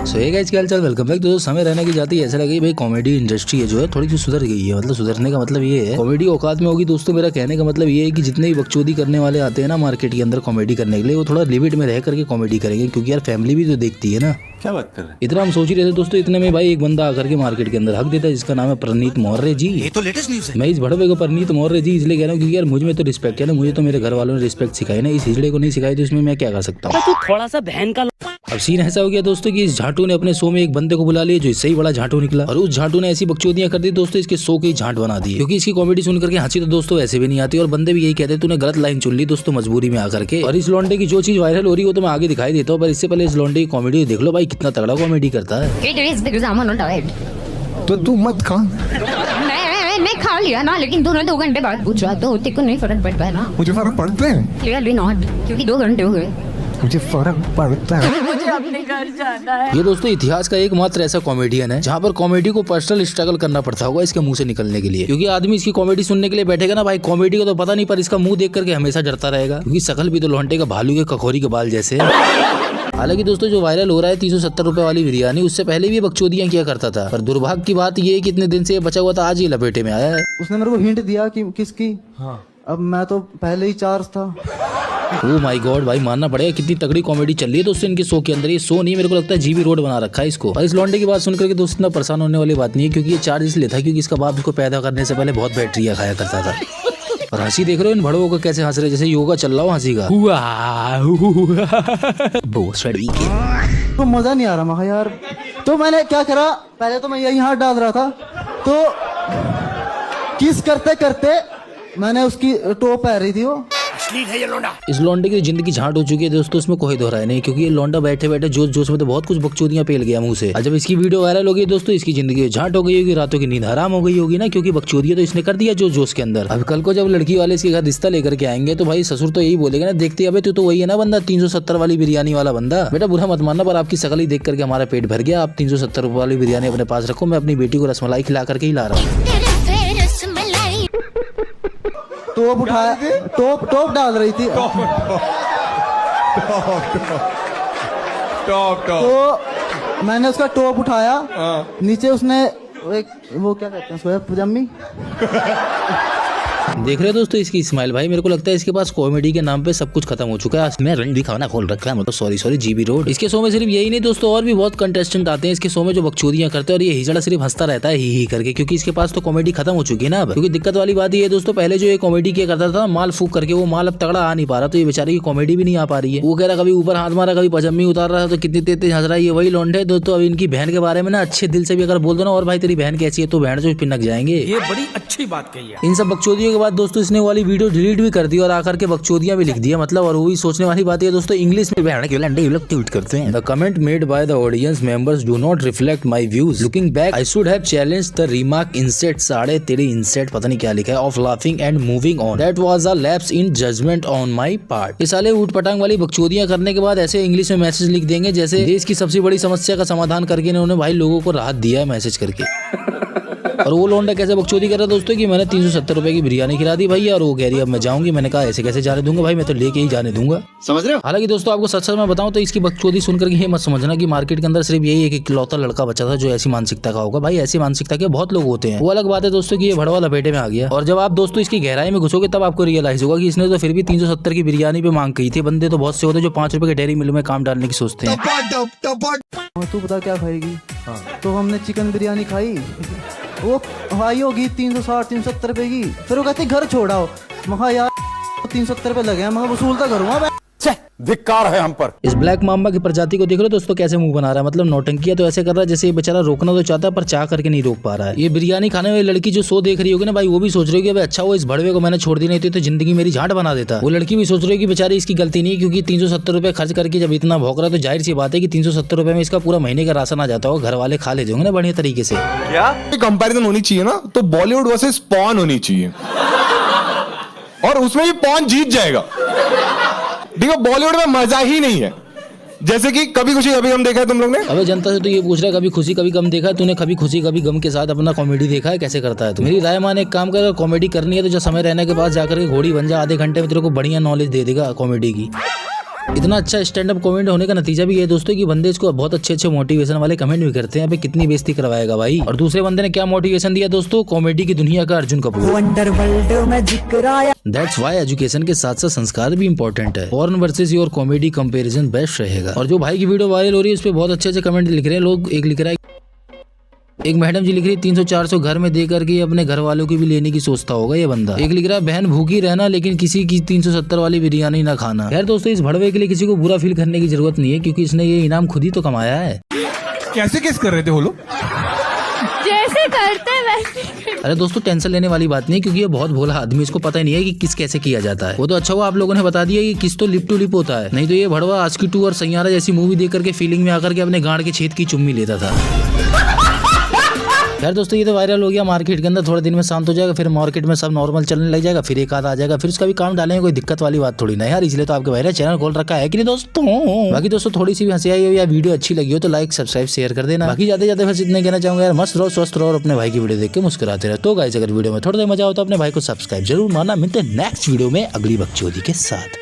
सो hey guys, क्या हालचाल, welcome back. दोस्तों समय रहने की जाती है, ऐसा लगे भाई कॉमेडी इंडस्ट्री है जो है थोड़ी सी सुधर गई है। मतलब सुधरने का मतलब ये है कॉमेडी औकात में होगी। दोस्तों मेरा कहने का मतलब ये है कि जितने भी बकचोदी करने वाले आते हैं ना मार्केट के अंदर कॉमेडी करने के लिए, वो थोड़ा लिमिट में रह करके कॉमेडी करेंगे, क्योंकि यार फैमिली भी तो देखती है ना। क्या बात कर रहे हैं? इतना हम सोच ही रहे थे दोस्तों, इतने में भाई एक बंदा आकर के मार्केट के अंदर हक देता है, जिसका नाम है परनीत मौर्य जी। ये तो लेटेस्ट न्यूज़ है। मैं इस भड़वे को परनीत मौर्य जी इसलिए कह रहा हूँ क्योंकि यार मुझ में तो रिस्पेक्ट है ना, मुझे तो मेरे घर वालों ने रिस्पेक्ट सिखाई ना, इस हिजड़े को नहीं सिखाई, तो इसमें मैं क्या कर सकता हूँ। तू थोड़ा सा बहन का अब सीन ऐसा हो गया दोस्तों कि इस झाटू ने अपने शो में एक बंदे को बुला लिया जो इससे ही बड़ा झाटू निकला, और उस झाटू ने ऐसी बकचोदियां कर दी दोस्तों, इसके शो की झांट बना दी। क्योंकि इसकी कॉमेडी सुन करके हंसी तो दोस्तों ऐसे भी नहीं आती, और बंदे भी यही कहते तूने गलत लाइन चुन ली दोस्तों मजबूरी में आकर के। और इस लौंडे की जो चीज वायरल हो रही है वो तो मैं आगे दिखाई देता हूँ, पर इससे पहले इस लौंडे की कॉमेडी देख लो भाई, कितना तगड़ा कॉमेडी करता है। It is because I'm not tired. तो तू मत खा। मैं खा लिया ना, लेकिन तूने 2 घंटे बाद पूछा तो तेरे को नहीं फर्क पड़ता है ना। मुझे फर्क पड़ता है। Clearly not, क्योंकि 2 घंटे हो गए। मुझे फर्क पड़ता है। मुझे अपने घर जाना है। ये दोस्तों इतिहास का एकमात्र ऐसा कॉमेडियन है जहाँ पर कॉमेडी को पर्सनल स्ट्रगल करना पड़ता होगा इसके मुंह से निकलने के लिए। क्योंकि आदमी इसकी कॉमेडी सुनने के लिए बैठेगा ना भाई, कॉमेडी का तो पता नहीं, पर इसका मुंह देख करके हमेशा डरता रहेगा, क्योंकि शकल भी तो लौंडे का भालू के कखोरी के बाल जैसे है। हालांकि दोस्तों जो वायरल हो रहा है 370 रुपए वाली बिरयानी, उससे पहले भी ये बकचोदियां किया करता था, पर दुर्भाग्य की बात ये है कि इतने दिन से ये बचा हुआ था, आज ये लपेटे में आया है। उसने मेरे को हिंट दिया कि किसकी। हाँ। अब मैं तो पहले ही चार्ज था। ओह माय गॉड भाई, मानना पड़ेगा कितनी तगड़ी कॉमेडी चल रही है दोस्तों इनके शो के अंदर। ये शो नहीं, मेरे को लगता है जीबी रोड बना रखा है इसको। और इस लौंडे की बात सुनकर के दोस्तों इतना परेशान होने वाली बात नहीं है, क्योंकि ये चार्ज इसलिए था क्योंकि इसका बाप इसको पैदा करने से पहले बहुत बैटरियां खाया करता था। और हंसी देख रहे हो इन भड़वों को कैसे हंस रहे, जैसे योगा चल रहा हो हंसी का। तो मजा नहीं आ रहा महा यार। तो मैंने क्या करा, पहले तो मैं यही हाथ डाल रहा था, तो किस करते करते मैंने उसकी टोप पहन रही थी वो। इस लौंडे की जिंदगी झांट हो चुकी है दोस्तों, इसमें कोई दोहराए नहीं, क्योंकि ये लौंडा बैठे बैठे जोश जोश में तो बहुत कुछ बकचोदियां पेल गया मुंह से। और जब इसकी वीडियो वायरल हो गई दोस्तों, इसकी जिंदगी झांट हो गई होगी, रातों की नींद हराम हो गई होगी ना, क्योंकि बकचोदियां तो इसने कर दिया जोश जोश के अंदर। अब कल को जब लड़की वाले इसके घर रिश्ता लेकर के आएंगे तो भाई ससुर तो यही बोलेगा ना, देखते अबे तू तो वही है ना बंदा 370 वाली बिरयानी वाला बंदा। बेटा बुरा मत मानना, पर आपकी शकल ही देख करके हमारा पेट भर गया। आप 370 रुपए वाली बिरयानी अपने पास रखो, मैं अपनी बेटी को रसमलाई खिला करके ही ला रहा हूँ। टोप उठाया, टोप डाल रही थी। तो मैंने उसका टोप उठाया, नीचे उसने एक वो क्या कहते हैं उसको, पजामी। देख रहे हो दोस्तों इसकी स्माइल, भाई मेरे को लगता है इसके पास कॉमेडी के नाम पे सब कुछ खत्म हो चुका है। मैं रंग भी खाना खोल रखा है, मतलब सॉरी जीबी रोड। इसके शो में सिर्फ यही नहीं दोस्तों, और भी बहुत कंटेस्टेंट आते हैं इसके शो में जो बकचोदियां करते हैं, और ये हिजड़ा सिर्फ हंसता रहता है ही करके, क्योंकि इसके पास तो कॉमेडी खत्म हो चुकी है ना अब। क्योंकि दिक्कत वाली बात ये है दोस्तों, पहले जो ये कॉमेडी किया करता था माल फूक करके, वो माल अब तगड़ा आ नहीं पा रहा, तो ये बेचारे की कॉमेडी भी नहीं आ पा रही है। वो कह रहा कभी ऊपर हाथ मारा, कभी पजामी उतार रहा था, तो कितनी तेज हंस रहा है। ये वही लौंडे दोस्तों। अब इनकी बहन के बारे में ना अच्छे दिल से भी अगर बोल दो ना, और भाई तेरी बहन कैसी है, तो बहन जो पिनक जाएंगे। ये बड़ी अच्छी बात कही है। इन सब बकचोदियों के बाद दोस्तों इसने वाली वीडियो डिलीट भी कर दी और आकर के बकचोदियां भी लिख दिया, मतलब। और वो भी सोचने वाली बात है दोस्तों, इंग्लिश में बहन के लंडे लोग ट्वीट करते हैं। The comment made by the audience members do not reflect my views. Looking back I should have challenged the remark instead, साढ़े तेरे इंसेट पता नहीं क्या लिखा है, of laughing and moving on, that was a lapse in judgement on my part. ये साले ऊट पटांग वाली बकचोदियां करने के बाद ऐसे इंग्लिश में मैसेज लिख देंगे जैसे देश की सबसे बड़ी समस्या का समाधान करके इन्होंने भाई लोगों को राहत दिया है मैसेज करके। और वो लौंडा कैसे बकचोदी कर रहा दोस्तों कि मैंने 370 रुपए की बिरयानी खिला दी भैया, और वो कह रही अब मैं जाऊंगी। मैंने कहा ऐसे कैसे जाने दूंगा भाई, मैं तो लेके ही जाने दूंगा, समझ रहे हो। हालांकि दोस्तों आपको सच सच में बताऊं तो इसकी बकचोदी सुनकर ये मत समझना कि मार्केट के अंदर सिर्फ यही एक इकलौता लड़का बचा था जो ऐसी मानसिकता का होगा। भाई ऐसी मानसिकता के बहुत लोग होते हैं। वो अलग बात है दोस्तों कि ये भड़वा लपेटे में आ गया, और जब आप दोस्तों इसकी गहराई में घुसोगे तब आपको रियलाइज होगा कि इसने तो फिर भी 370 की बिरयानी पे मांग की थी। बंदे तो बहुत से होते हैं जो 5 रुपए के डेयरी मिल में काम डालने की सोचते हैं। तू बता क्या खाएगी। तो हमने चिकन बिरयानी खाई, वो भाई होगी 360-370 रुपए की। फिर वो कहती घर छोड़ाओ, महा यार 370 रुपए लगे हैं, मैं वसूलता करूंगा। धिक्कार है हम पर। इस ब्लैक माम्बा की प्रजाति को देख लो दोस्तों कैसे मुंह बना रहा है, मतलब नौटंकिया तो ऐसे कर रहा है जैसे ये बेचारा रोकना तो चाहता है पर चाह करके नहीं रोक पा रहा है। ये बिरयानी खाने वाली लड़की जो शो देख रही होगी ना भाई, वो भी सोच रही होगी अच्छा वो इस भड़वे को मैंने छोड़ दी नहीं तो जिंदगी मेरी झांट बना देता। वो लड़की भी सोच रही है कि बेचारी इसकी गलती नहीं, क्योंकि 370 रुपए खर्च करके जब इतना भौंक रहा है तो जाहिर सी बात है कि 370 रुपए में इसका पूरा महीने का राशन आ जाता होगा, घर वाले खा लेते होंगे ना बढ़िया तरीके से। क्या कंपैरिजन होनी चाहिए ना, तो बॉलीवुड वर्सेस पॉर्न होनी चाहिए, और उसमें भी पॉर्न जीत जाएगा। देखो बॉलीवुड में मजा ही नहीं है, जैसे कि कभी खुशी कभी गम देखा है तुम लोग ने। अबे जनता से तो ये पूछ रहा है कभी खुशी कभी गम देखा है तूने, कभी खुशी कभी गम के साथ अपना कॉमेडी देखा है, कैसे करता है तू। मेरी राय मान एक काम कर, कॉमेडी करनी है तो जो समय रहने के बाद जाकर के घोड़ी बन जा, आधे घंटे में तेरे को बढ़िया नॉलेज दे देगा कॉमेडी की। इतना अच्छा स्टैंड अप कॉमेडी होने का नतीजा भी ये दोस्तों कि बंदे इसको बहुत अच्छे मोटिवेशन वाले कमेंट भी करते हैं। अबे कितनी बेइज्जती करवाएगा भाई। और दूसरे बंदे ने क्या मोटिवेशन दिया दोस्तों, कॉमेडी की दुनिया का Arjun Kapoor. That's why education के साथ साथ संस्कार भी इंपॉर्टेंट है। Foreign versus your comedy comparison best रहेगा। और जो भाई की वीडियो वायरल हो रही है उस पर बहुत अच्छे कमेंट लिख रहे हैं लोग। एक लिख रहा है, एक मैडम जी लिख रही है 300-400 घर में दे करके अपने घर वालों की भी लेने की सोचता होगा ये बंदा। एक लिख रहा है बहन भूखी रहना लेकिन किसी की 370 वाली बिरयानी ना खाना। खैर दोस्तों, इस भड़वे के लिए किसी को बुरा फील करने की जरूरत नहीं है क्योंकि इसने ये इनाम खुद ही तो कमाया है। कैसे किस कर रहे थे वो लोग? जैसे करते वैसे। अरे दोस्तों, टेंशन लेने वाली बात नहीं है क्योंकि ये बहुत भोला आदमी, इसको पता ही नहीं है कि किस कैसे किया जाता है। वो तो अच्छा हुआ आप लोगों ने बता दिया कि किस तो लिप टू लिप होता है, नहीं तो ये भड़वा आस्की 2 और सैयारा जैसी मूवी देख करके फीलिंग में आकर के अपने गांड के छेद की चुम्मी लेता था। यार दोस्तों, ये तो वायरल हो गया मार्केट के अंदर, थोड़े दिन में शांत हो जाएगा, फिर मार्केट में सब नॉर्मल चलने लग जाएगा, फिर एक आध आ जाएगा, फिर उसका भी काम डालेंगे, कोई दिक्कत वाली बात थोड़ी ना यार। इसलिए तो आपके भाई ने चैनल खोल रखा है कि नहीं दोस्तों। बाकी दोस्तों, थोड़ी सी भी हंसी आई हो या वीडियो अच्छी लगी हो तो लाइक सब्सक्राइब शेयर कर देना। बाकी जाते जाते बस इतने कहना चाहूंगा यार, मस्त रहो, स्वस्थ रहो और अपने भाई की वीडियो देख के मुस्कुराते रहो। तो गाइस, अगर वीडियो में थोड़ा सा मजा हो तो अपने भाई को सब्सक्राइब जरूर मारना। मिलते हैं नेक्स्ट वीडियो में अगली बकचोदी के साथ।